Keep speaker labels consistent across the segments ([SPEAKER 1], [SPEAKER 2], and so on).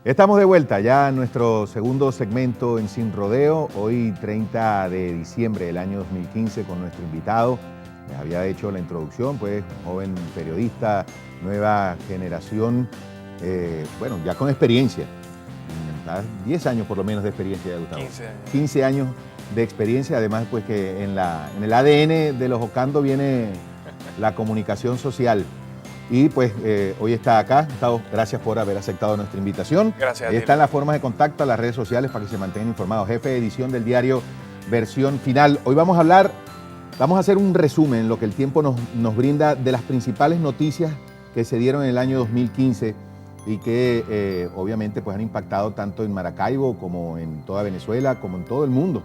[SPEAKER 1] Estamos de vuelta ya en nuestro segundo segmento en Sin Rodeo, hoy 30 de diciembre del año 2015 con nuestro invitado. Les había hecho la introducción, pues un joven periodista, nueva generación, bueno, ya con experiencia, 10 años por lo menos de experiencia, Gustavo.
[SPEAKER 2] 15 años.
[SPEAKER 1] 15 años de experiencia, además pues que en el ADN de los Ocando viene la comunicación social. Y pues hoy está acá. Gustavo, gracias por haber aceptado nuestra invitación.
[SPEAKER 2] Gracias a
[SPEAKER 1] Ahí
[SPEAKER 2] ti.
[SPEAKER 1] están las formas de contacto, las redes sociales para que se mantengan informados. Jefe de edición del diario Versión Final. Hoy vamos a hacer un resumen, lo que el tiempo nos brinda, de las principales noticias que se dieron en el año 2015 y que obviamente pues han impactado tanto en Maracaibo como en toda Venezuela, como en todo el mundo.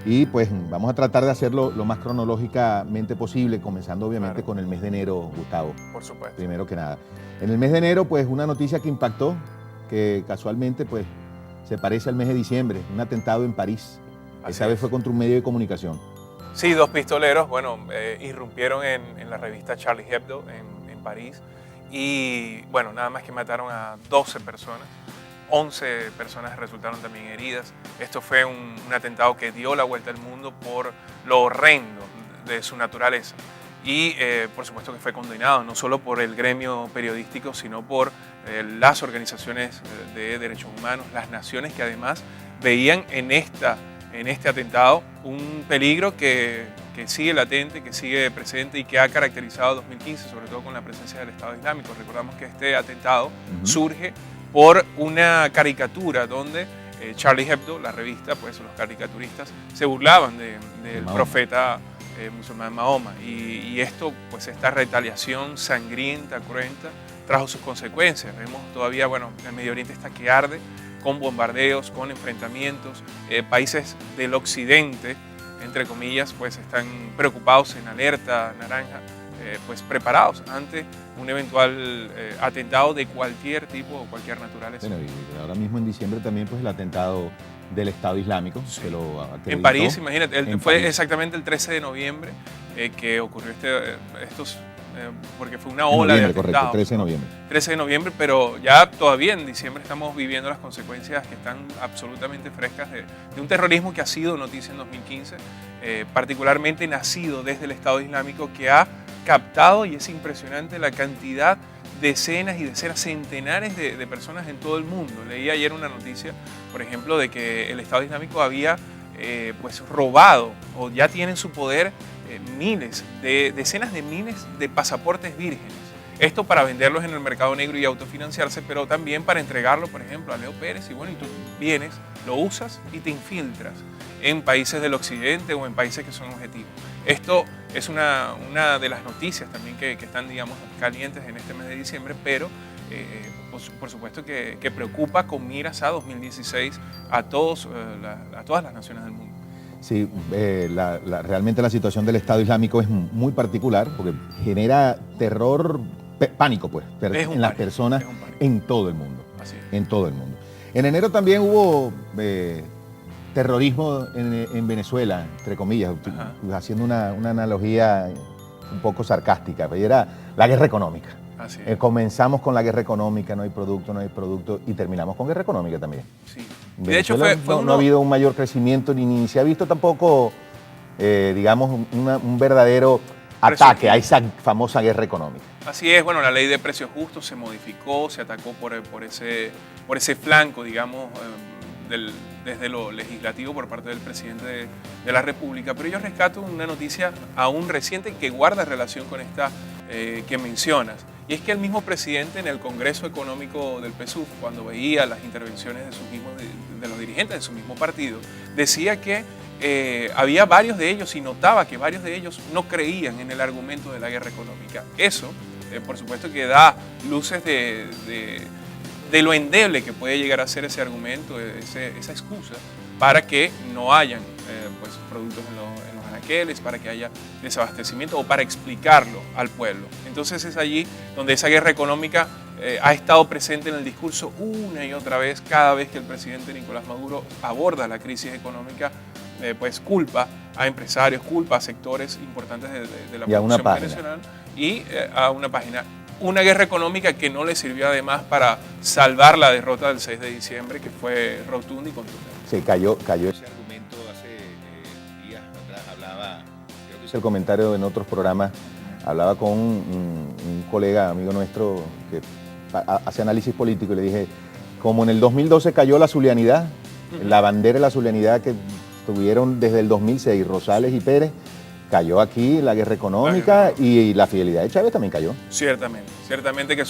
[SPEAKER 1] Y pues vamos a tratar de hacerlo lo más cronológicamente posible, comenzando obviamente con el mes de enero, Gustavo.
[SPEAKER 2] Por supuesto.
[SPEAKER 1] Primero que nada. En el mes de enero, pues una noticia que impactó, que casualmente pues se parece al mes de diciembre, un atentado en París. Esa vez fue contra un medio de comunicación.
[SPEAKER 2] Sí, dos pistoleros, bueno, irrumpieron en la revista Charlie Hebdo en París y bueno, nada más que mataron a 12 personas. 11 personas resultaron también heridas. Esto fue un atentado que dio la vuelta al mundo por lo horrendo de su naturaleza. Y por supuesto que fue condenado no solo por el gremio periodístico, sino por las organizaciones de derechos humanos, las naciones que además veían en este atentado un peligro que sigue latente, que sigue presente y que ha caracterizado 2015, sobre todo con la presencia del Estado Islámico. Recordamos que este atentado surge por una caricatura donde Charlie Hebdo, la revista, pues los caricaturistas se burlaban del profeta musulmán Mahoma. Y esto, pues esta retaliación sangrienta, cruenta, trajo sus consecuencias. Vemos todavía, bueno, el Medio Oriente está que arde, con bombardeos, con enfrentamientos. Países del occidente, entre comillas, pues están preocupados, en alerta naranja, pues preparados ante un eventual atentado de cualquier tipo o cualquier naturaleza.
[SPEAKER 1] Bueno, y ahora mismo en diciembre también pues el atentado del Estado Islámico,
[SPEAKER 2] sí,
[SPEAKER 1] que lo acreditó.
[SPEAKER 2] En París, imagínate, fue
[SPEAKER 1] París.
[SPEAKER 2] Exactamente el 13 de noviembre que ocurrió porque fue una ola de atentados.
[SPEAKER 1] Correcto, 13 de noviembre.
[SPEAKER 2] 13 de noviembre, pero ya todavía en diciembre estamos viviendo las consecuencias que están absolutamente frescas de un terrorismo que ha sido noticia en 2015, particularmente nacido desde el Estado Islámico, que ha captado, y es impresionante la cantidad, decenas y decenas, centenares de personas en todo el mundo. Leí ayer una noticia, por ejemplo, de que el Estado Islámico había pues robado o ya tiene en su poder decenas de miles de pasaportes vírgenes. Esto para venderlos en el mercado negro y autofinanciarse, pero también para entregarlo, por ejemplo, a Leo Pérez. Y bueno, y tú vienes, lo usas y te infiltras en países del occidente o en países que son objetivos. Esto es una de las noticias también que están, digamos, calientes en este mes de diciembre, pero por supuesto que preocupa con miras a 2016 a todas las naciones del mundo.
[SPEAKER 1] Sí, realmente la situación del Estado Islámico es muy particular porque genera terror, pánico pues, en las personas en todo el mundo.
[SPEAKER 2] Así es.
[SPEAKER 1] En todo el mundo. En enero también hubo terrorismo en Venezuela, entre comillas, haciendo una analogía un poco sarcástica, pero era la guerra económica. Comenzamos con la guerra económica, no hay producto, y terminamos con guerra económica también.
[SPEAKER 2] Sí.
[SPEAKER 1] De hecho, no ha habido un mayor crecimiento ni se ha visto tampoco, digamos, un verdadero ataque a esa famosa guerra económica.
[SPEAKER 2] Así es, bueno, la ley de precios justos se modificó, se atacó por ese flanco, digamos, desde lo legislativo por parte del presidente de la República, pero yo rescato una noticia aún reciente que guarda relación con esta que mencionas, y es que el mismo presidente en el Congreso Económico del PSUV, cuando veía las intervenciones de los dirigentes de su mismo partido, decía que había varios de ellos y notaba que varios de ellos no creían en el argumento de la guerra económica. Eso, por supuesto que da luces de lo endeble que puede llegar a ser ese argumento, esa excusa, para que no hayan pues, productos en los anaqueles, para que haya desabastecimiento o para explicarlo al pueblo. Entonces es allí donde esa guerra económica ha estado presente en el discurso una y otra vez, cada vez que el presidente Nicolás Maduro aborda la crisis económica, pues culpa a empresarios, culpa a sectores importantes de la producción venezolana y a una página. una guerra económica que no le sirvió además para salvar la derrota del 6 de diciembre, que fue rotunda y contundente.
[SPEAKER 1] Sí, cayó ese argumento hace días atrás. Hablaba, creo que hice el comentario en otros programas, hablaba con un colega, amigo nuestro, que hace análisis político, y le dije, como en el 2012 cayó la zulianidad, la bandera de la zulianidad que tuvieron desde el 2006 Rosales y Pérez, cayó aquí la guerra económica y la fidelidad de Chávez también cayó.
[SPEAKER 2] Ciertamente que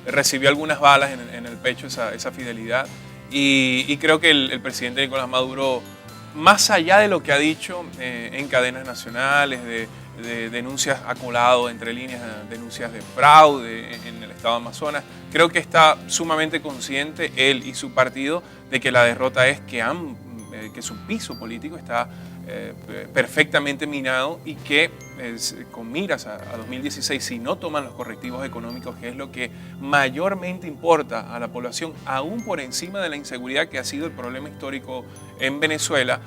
[SPEAKER 2] recibió algunas balas en el pecho esa fidelidad, y creo que el presidente Nicolás Maduro, más allá de lo que ha dicho en cadenas nacionales, de denuncias a colado entre líneas, denuncias de fraude en el estado de Amazonas, creo que está sumamente consciente él y su partido de que la derrota es que su piso político está perfectamente minado, y que con miras a 2016, si no toman los correctivos económicos, que es lo que mayormente importa a la población, aún por encima de la inseguridad que ha sido el problema histórico en Venezuela,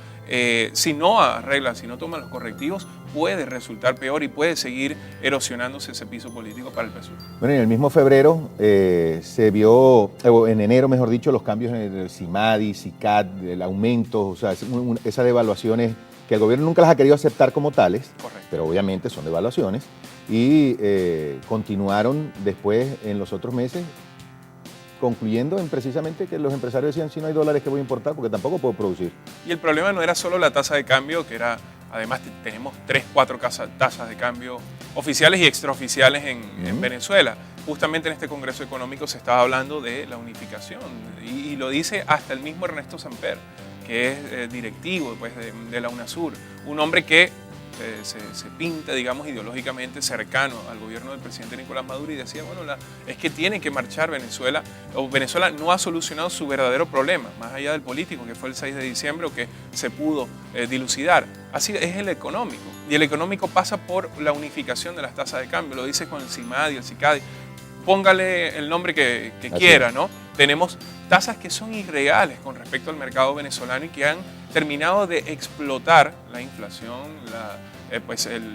[SPEAKER 2] si no arreglan, si no toman los correctivos, puede resultar peor y puede seguir erosionándose ese piso político para el PSUV.
[SPEAKER 1] Bueno, en el mismo febrero se vio, en enero mejor dicho, los cambios en el CIMADI, CICAD, el aumento, o sea, esas devaluaciones que el gobierno nunca las ha querido aceptar como tales.
[SPEAKER 2] Correcto.
[SPEAKER 1] Pero obviamente son devaluaciones, y continuaron después en los otros meses, concluyendo en precisamente que los empresarios decían, si no hay dólares, ¿qué voy a importar? Porque tampoco puedo producir.
[SPEAKER 2] Y el problema no era solo la tasa de cambio, que era, además tenemos 3, 4 tasas de cambio oficiales y extraoficiales en Venezuela. Justamente en este Congreso Económico se estaba hablando de la unificación, y lo dice hasta el mismo Ernesto Samper, que es directivo pues, de la UNASUR, un hombre que se pinta, digamos, ideológicamente cercano al gobierno del presidente Nicolás Maduro, y decía, bueno, es que tiene que marchar Venezuela, o Venezuela no ha solucionado su verdadero problema, más allá del político, que fue el 6 de diciembre, o que se pudo dilucidar. Así es el económico, y el económico pasa por la unificación de las tasas de cambio, lo dice con el CIMADI, el CICADI, póngale el nombre que quiera, ¿no? Tenemos tasas que son irreales con respecto al mercado venezolano, y que han terminado de explotar la inflación,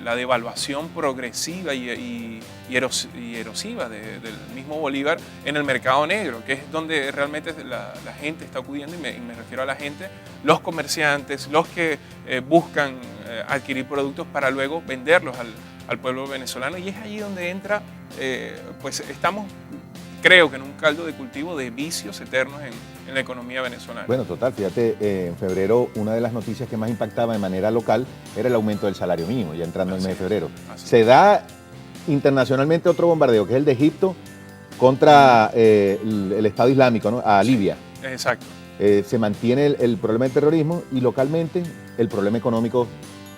[SPEAKER 2] la devaluación progresiva y erosiva del mismo Bolívar en el mercado negro, que es donde realmente la gente está acudiendo, y me refiero a la gente, los comerciantes, los que buscan adquirir productos para luego venderlos al pueblo venezolano, y es allí donde entra, pues estamos, creo que en un caldo de cultivo de vicios eternos en la economía venezolana.
[SPEAKER 1] Bueno, total, fíjate, en febrero una de las noticias que más impactaba de manera local era el aumento del salario mínimo, ya entrando en el mes de febrero. Se da internacionalmente otro bombardeo, que es el de Egipto contra el Estado Islámico, ¿no? A Libia.
[SPEAKER 2] Exacto.
[SPEAKER 1] Se mantiene el problema del terrorismo, y localmente el problema económico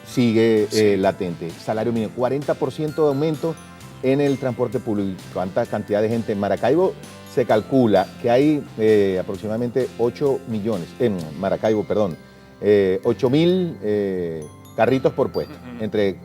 [SPEAKER 1] sigue latente. Salario mínimo, 40% de aumento en el transporte público. ¿Cuánta cantidad de gente? En Maracaibo se calcula que hay aproximadamente 8 millones, en Maracaibo, perdón, 8.000 carritos por puesto,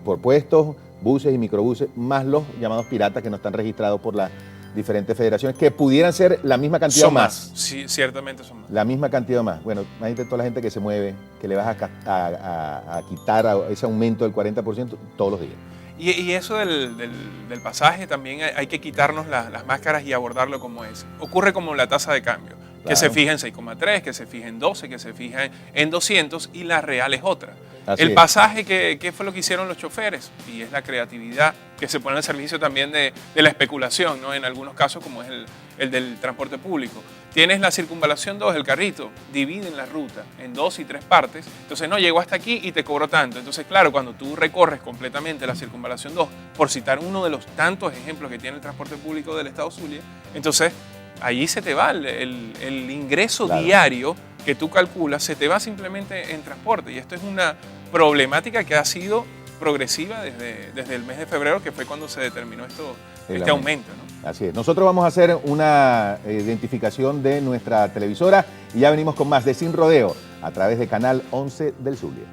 [SPEAKER 1] por puestos, buses y microbuses, más los llamados piratas que no están registrados por las diferentes federaciones, que pudieran ser la misma cantidad
[SPEAKER 2] son
[SPEAKER 1] o más.
[SPEAKER 2] Sí, ciertamente son más.
[SPEAKER 1] La misma cantidad o más. Bueno, imagínate toda la gente que se mueve, que le vas a quitar ese aumento del 40% todos los días.
[SPEAKER 2] Y eso del pasaje también hay que quitarnos las máscaras y abordarlo como es. Ocurre como la tasa de cambio, que se fija en 6,3, que se fija en 12, que se fija en 200, y la real es otra. El pasaje, ¿qué fue lo que hicieron los choferes? Y es la creatividad que se pone al servicio también de la especulación, ¿no? En algunos casos, como es el del transporte público. Tienes la circunvalación 2, el carrito, dividen la ruta en 2 y 3 partes, entonces no, llegó hasta aquí y te cobró tanto. Entonces, claro, cuando tú recorres completamente la circunvalación 2, por citar uno de los tantos ejemplos que tiene el transporte público del estado Zulia, entonces allí se te va el ingreso diario que tú calculas, se te va simplemente en transporte. Y esto es una problemática que ha sido progresiva desde el mes de febrero, que fue cuando se determinó este aumento, ¿no?
[SPEAKER 1] Así es. Nosotros vamos a hacer una identificación de nuestra televisora, y ya venimos con más de Sin Rodeo a través de Canal 11 del Zulia.